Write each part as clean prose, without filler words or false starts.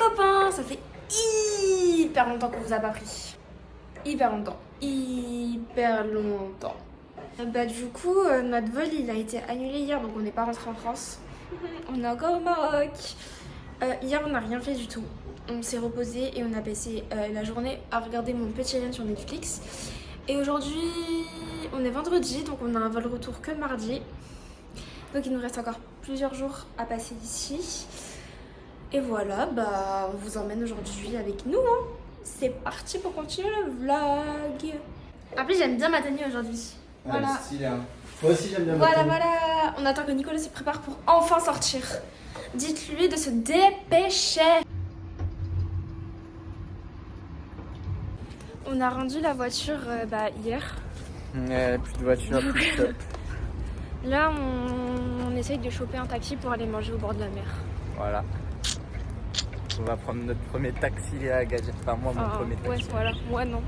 copains, ça fait hyper longtemps qu'on vous a pas pris. Hyper longtemps. Du coup, notre vol il a été annulé hier, donc on n'est pas rentré en France. On est encore au Maroc. Hier on n'a rien fait du tout. On s'est reposé et on a passé la journée à regarder Mon Petit Alien sur Netflix. Et aujourd'hui, on est vendredi, donc on a un vol retour que mardi. Donc il nous reste encore plusieurs jours à passer ici. Et voilà, on vous emmène aujourd'hui avec nous. Hein. C'est parti pour continuer le vlog. En plus, j'aime bien ma tenue aujourd'hui. Voilà. Ah, stylé, hein. Moi aussi j'aime bien. Voilà. On attend que Nicolas se prépare pour enfin sortir. Dites-lui de se dépêcher. On a rendu la voiture hier. Plus de voiture, plus de shop. Là, on essaye de choper un taxi pour aller manger au bord de la mer. Voilà. On va prendre notre premier taxi à Agadir. Enfin, moi, mon premier taxi. Ouais, voilà. Moi, non.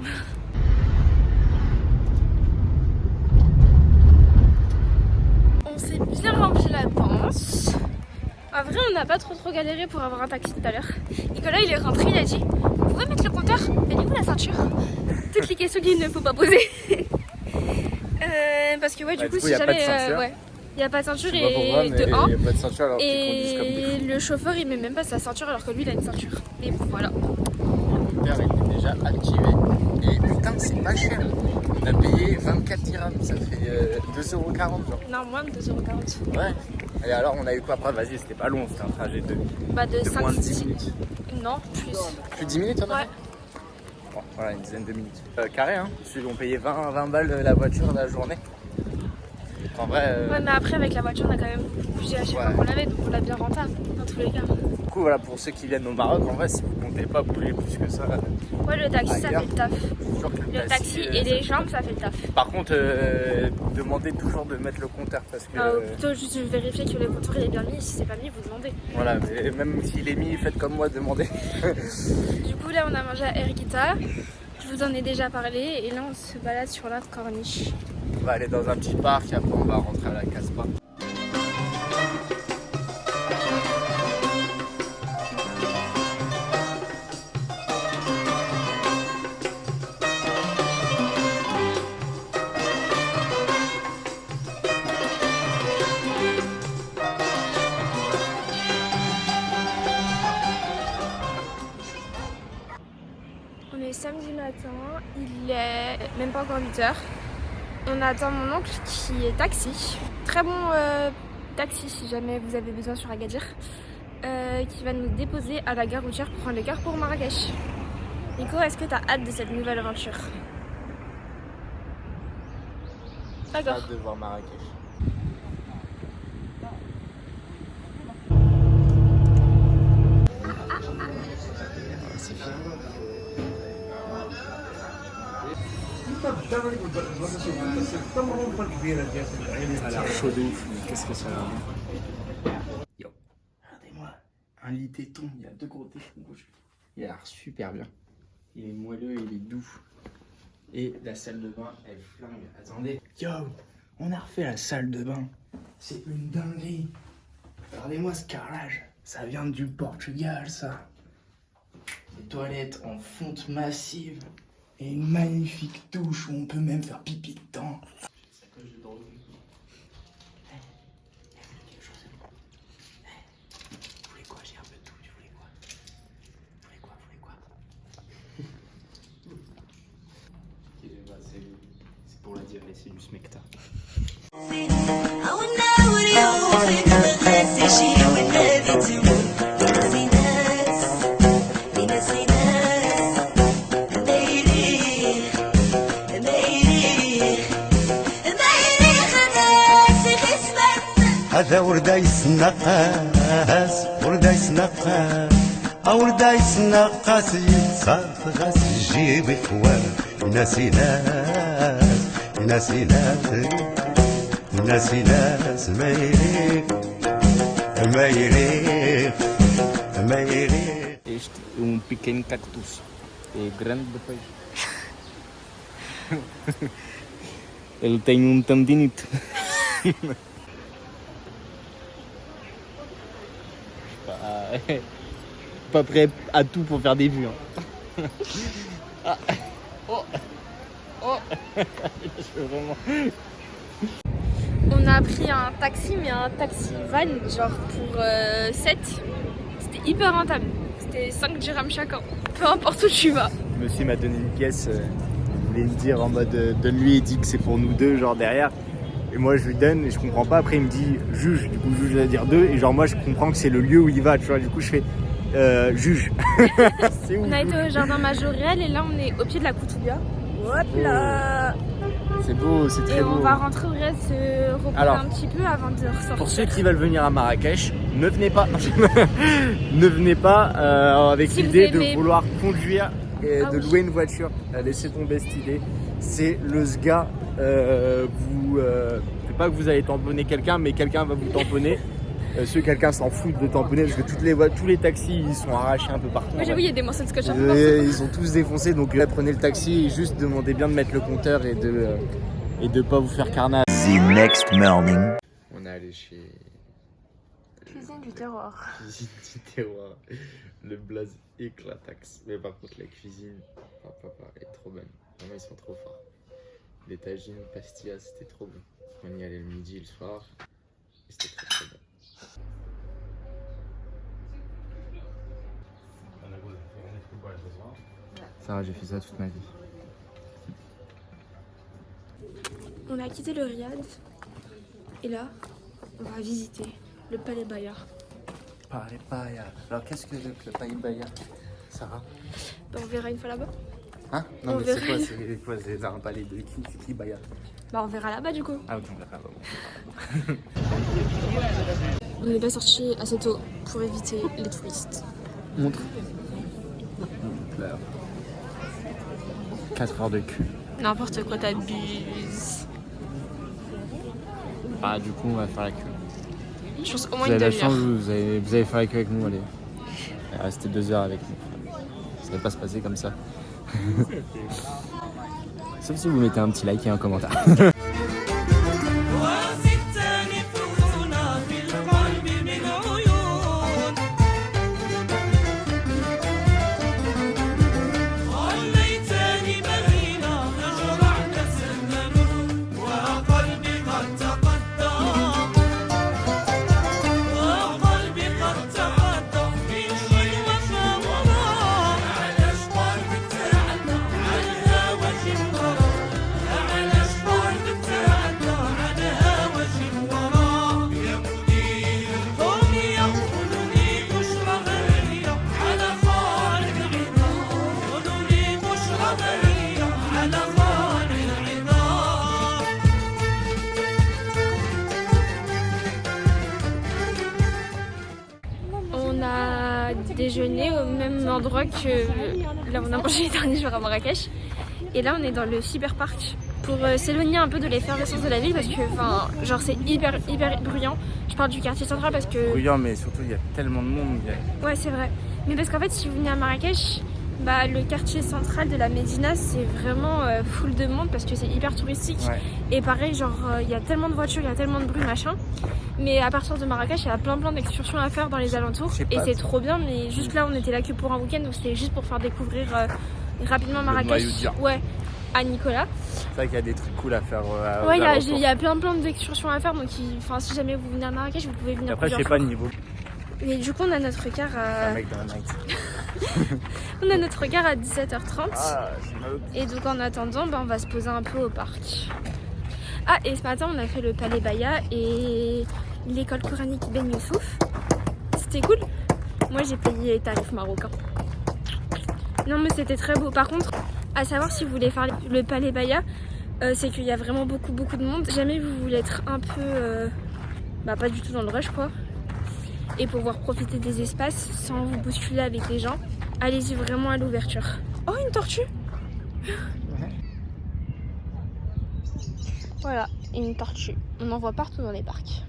On s'est bien rempli la panse. En vrai, on n'a pas trop galéré pour avoir un taxi tout à l'heure. Nicolas, il est rentré, il a dit « Vous pouvez mettre le compteur ? Mais où la ceinture ?» Toutes les questions qu'il ne faut pas poser. Parce que du coup, si jamais... il n'y a pas de ceinture et de 1. Il n'y a pas de ceinture alors qu'ils conduisent comme des fous. Et le chauffeur, il met même pas sa ceinture alors que lui, il a une ceinture. Et voilà. Le compteur, il est déjà activé. Et putain, c'est pas cher. On a payé 24 dirhams, ça fait 2,40 €. Non, moins de 2,40 €. Ouais. Et alors, on a eu quoi après? Vas-y, c'était pas long, c'était un trajet de moins de 10 minutes. Non, plus. Plus de 10 minutes, on a Ouais. Bon, voilà, une dizaine de minutes. Carré, hein. On payait 20 balles la voiture la journée. En vrai. Ouais, mais après, avec la voiture, on a quand même bougé à chaque fois qu'on l'avait, donc on l'a bien rentable, dans tous les cas. Du coup, voilà, pour ceux qui viennent au Maroc, en vrai, si vous comptez pas bouger plus que ça. Ouais, le taxi, ailleurs, ça fait le taf. Le taxi et les jambes, ça fait le taf. Par contre, demandez toujours de mettre le compteur parce que. Plutôt juste vérifier que le compteur est bien mis. Si c'est pas mis, vous demandez. Voilà, mais même s'il est mis, faites comme moi, demandez. Du coup, là, on a mangé à Ergita. Je vous en ai déjà parlé. Et là, on se balade sur la corniche. On va aller dans un petit parc, après on va rentrer à la Casbah. On est samedi matin, il est même pas encore 8h. On attend mon oncle qui est taxi. Très bon taxi si jamais vous avez besoin sur Agadir. Qui va nous déposer à la gare routière pour prendre le car pour Marrakech. Nico, est-ce que tu as hâte de cette nouvelle aventure? D'accord. Hâte de voir Marrakech. C'est fini. Ça a l'air chaud de ouf, mais qu'est-ce que ça a l'air. Yo, regardez-moi, un lit téton, il y a 2 gros tétons gauche. Il a l'air super bien. Il est moelleux, il est doux. Et la salle de bain, elle flingue. Attendez. Yo, on a refait la salle de bain. C'est une dinguerie. Regardez-moi ce carrelage. Ça vient du Portugal, ça. Les toilettes en fonte massive. Et une magnifique douche où on peut même faire pipi dedans. Ça coche de drogue. Vous voulez quoi? J'ai un peu de tout. Tu voulais quoi? Vous voulez quoi? C'est pour la diarrhée, c'est du smecta. هذا وردايس نقاس وردايس نقاس وردايس نقاس يتصاف غاس يجيب اخوان ناسي ناس ما يريك Este pequeno cactus é grande depois. Ele tem tendinite. pas prêt à tout pour faire des vues. Hein. Ah. Oh. Oh. Je veux vraiment... On a pris un taxi, mais un taxi van, genre pour 7. C'était hyper rentable. C'était 5 dirhams chacun. Peu importe où tu vas. Le monsieur m'a donné une pièce, il voulait me dire en mode donne-lui et dit que c'est pour nous deux, genre derrière. Et moi je lui donne et je comprends pas. Après il me dit juge, du coup juge va dire deux. Et genre moi je comprends que c'est le lieu où il va, tu vois. Du coup je fais juge. C'est où, On a été au jardin Majorel et là on est au pied de la Koutoubia. Hop là. C'est beau, c'est très Et beau. on va rentrer au reste se reposer un petit peu avant de ressortir. Pour ceux qui veulent venir à Marrakech, ne venez pas. Ne venez pas avec Si l'idée vous de aimez. vouloir conduire et de oui. louer une voiture. Laissez tomber cette idée. C'est le SGA. C'est pas que vous allez tamponner quelqu'un, mais quelqu'un va vous tamponner. Quelqu'un s'en fout de tamponner parce que tous les taxis ils sont arrachés un peu partout. Moi j'ai vu il y a des morceaux de scotch un peu partout. Ils sont tous défoncés, donc là prenez le taxi et juste demandez bien de mettre le compteur et de pas vous faire carnage. The next morning. On est allé chez Cuisine du terroir. Cuisine du terroir. Le blaze éclataxe. Mais par contre la cuisine, papa, elle est trop bonne. Vraiment ils sont trop forts. Les tagines, pastillas, c'était trop bon. On y allait le midi et le soir. Et c'était très très bon. Sarah, j'ai fait ça toute ma vie. On a quitté le Riad et là on va visiter le Palais Bayard. Palais Bayard. Alors qu'est-ce que le Palais Bayard, Sarah? Bah, on verra une fois là-bas. Hein? Non On mais verra. c'est quoi? C'est un palais de qui? C'est qui Bayard? Bah on verra là-bas du coup. Ah ok, on verra. Bon. On n'est pas sorti assez tôt pour éviter les touristes. Montre. 4 heures de queue. N'importe quoi, t'abuses. Ah du coup on va faire la queue. Je pense au Vous moins avez une la demi-heure. chance, vous allez faire la queue avec nous, allez. Restez 2 heures avec nous. Ça va pas se passer comme ça. Sauf si vous mettez un petit like et un commentaire. On a déjeuné au même endroit que là où on a mangé les derniers jours à Marrakech. Et là on est dans le cyberpark pour s'éloigner un peu de l'effervescence de la ville parce que genre c'est hyper bruyant. Je parle du quartier central parce que... Bruyant, mais surtout il y a tellement de monde. Ouais c'est vrai. Mais parce qu'en fait si vous venez à Marrakech, bah, le quartier central de la Médina c'est vraiment full de monde parce que c'est hyper touristique. Ouais. Et pareil genre il y a tellement de voitures, il y a tellement de bruit machin. Mais à partir de Marrakech, il y a plein d'excursions à faire dans les alentours. Et c'est trop bien, mais juste là, on était là que pour un week-end, donc c'était juste pour faire découvrir rapidement Marrakech. Ouais, à Nicolas. C'est vrai qu'il y a des trucs cool à faire. Ouais, il y a plein d'excursions à faire, donc si jamais vous venez à Marrakech, vous pouvez venir. Après, je sais pas niveau. Mais du coup, on a notre car à... Un mec dans la night. on a notre car à 17h30. Ah, c'est mal. Et donc en attendant, bah, on va se poser un peu au parc. Ah, et ce matin, on a fait le Palais Bayard et l'école coranique Ben Youssouf. C'était cool. Moi, j'ai payé les tarifs marocains. Non, mais c'était très beau. Par contre, à savoir si vous voulez faire le Palais Bayard, c'est qu'il y a vraiment beaucoup de monde. Jamais vous voulez être un peu... pas du tout dans le rush, quoi. Et pouvoir profiter des espaces sans vous bousculer avec les gens, allez-y vraiment à l'ouverture. Oh, une tortue! Voilà, une tortue. On en voit partout dans les parcs.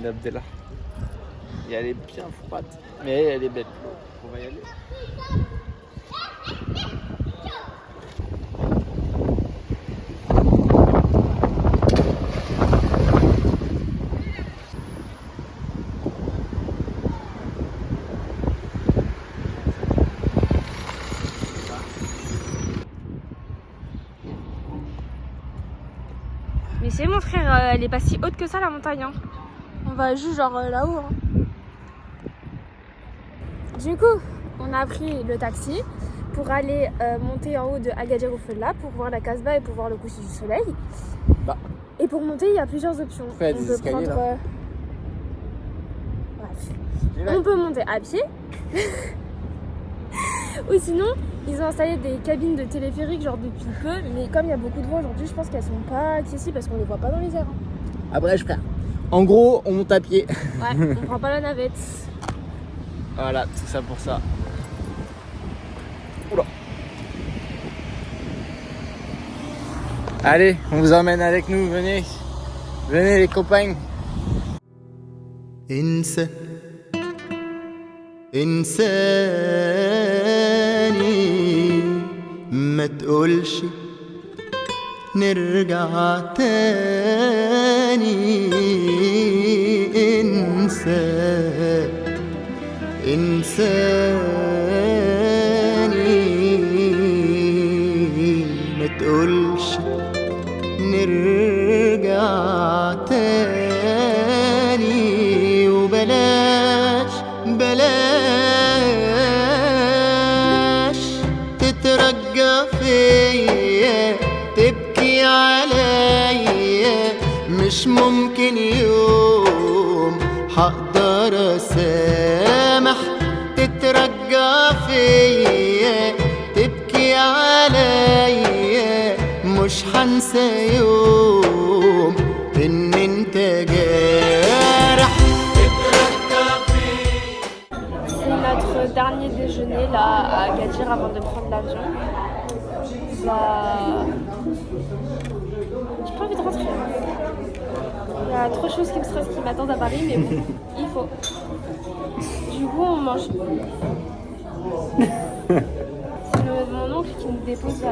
d'Abdella. Et elle est bien froide, mais elle est belle. On va y aller. Mais c'est mon frère, elle est pas si haute que ça la montagne. Hein. On va juste genre là-haut. Hein. Du coup, on a pris le taxi pour aller monter en haut de Agadir Oufella pour voir la Casbah et pour voir le coucher du soleil. Bah. Et pour monter, il y a plusieurs options. Il y a des escaliers, là. Bref. On peut monter à pied. Ou sinon, ils ont installé des cabines de téléphérique genre depuis peu, mais comme il y a beaucoup de vent aujourd'hui, je pense qu'elles sont pas accessibles parce qu'on les voit pas dans les airs. Après, frère. En gros, on monte à pied. Ouais, on prend pas la navette. Voilà, tout ça pour ça. Oula. Allez, on vous emmène avec nous, venez. Venez les copains. انسى انساني ما تقولش نرجع تاني انسى انساني ما تقولش نرجع تاني وبلاش بلاش تترجى فيا تبكي عليا مش ممكن يوم هقدر اسامح تترجى فيا تبكي عليا مش هنسى يوم ان انت جارح. C'est notre dernier déjeuner là à Agadir avant de prendre l'avion. Bah... J'ai pas envie de rentrer. Il y a trop de choses qui me stressent qui m'attendent à Paris, mais bon, il faut. Du coup, on mange. C'est mon oncle qui nous dépose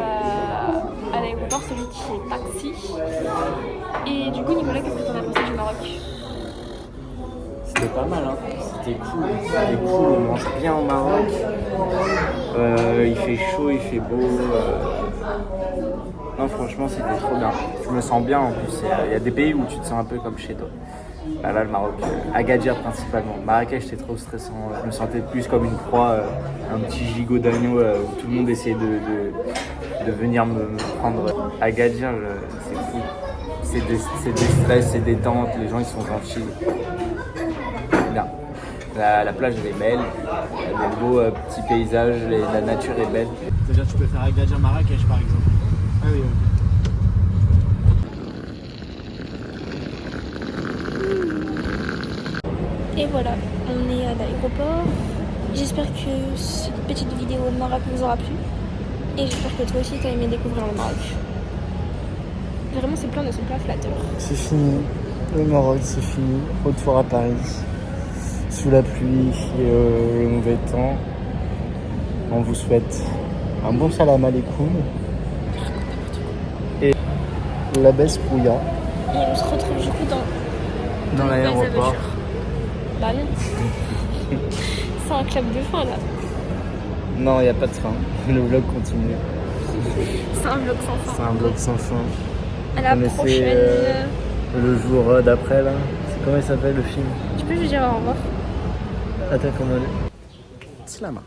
à l'aéroport, celui qui est taxi. Et du coup, Nicolas, qu'est-ce que t'en as pensé du Maroc? C'était pas mal, hein. C'était cool, on mange bien au Maroc. Il fait chaud, il fait beau. Non, franchement, c'était trop bien. Je me sens bien en plus. Il y a des pays où tu te sens un peu comme chez toi. Là, le Maroc, Agadir principalement. Marrakech, c'était trop stressant. Je me sentais plus comme une proie, un petit gigot d'agneau où tout le monde essayait de venir me prendre. Agadir, c'est cool. C'est des stress, c'est détente, les gens ils sont gentils. Bien. La plage elle est belle, il y a des beaux petits paysages, la nature est belle. C'est-à-dire tu peux faire Agadir Marrakech par exemple. Ah oui, Et voilà, on est à l'aéroport. J'espère que cette petite vidéo au Maroc vous aura plu. Et j'espère que toi aussi t'as aimé découvrir le Maroc. Vraiment ces plans ne sont pas flatteurs. C'est fini, le Maroc c'est fini, retour à Paris, sous la pluie et le mauvais temps. On vous souhaite un bon salam alaikum et la baisse Pouya. Et on se retrouve du coup dans l'aéroport. Bah non. C'est un club de fin là. Non, il n'y a pas de fin, le vlog continue. C'est un vlog sans fin. C'est un vlog sans fin. À la Vous connaissez, prochaine. Le jour d'après là, comment il s'appelle le film? Tu peux lui dire au revoir? Attends, comment Slama.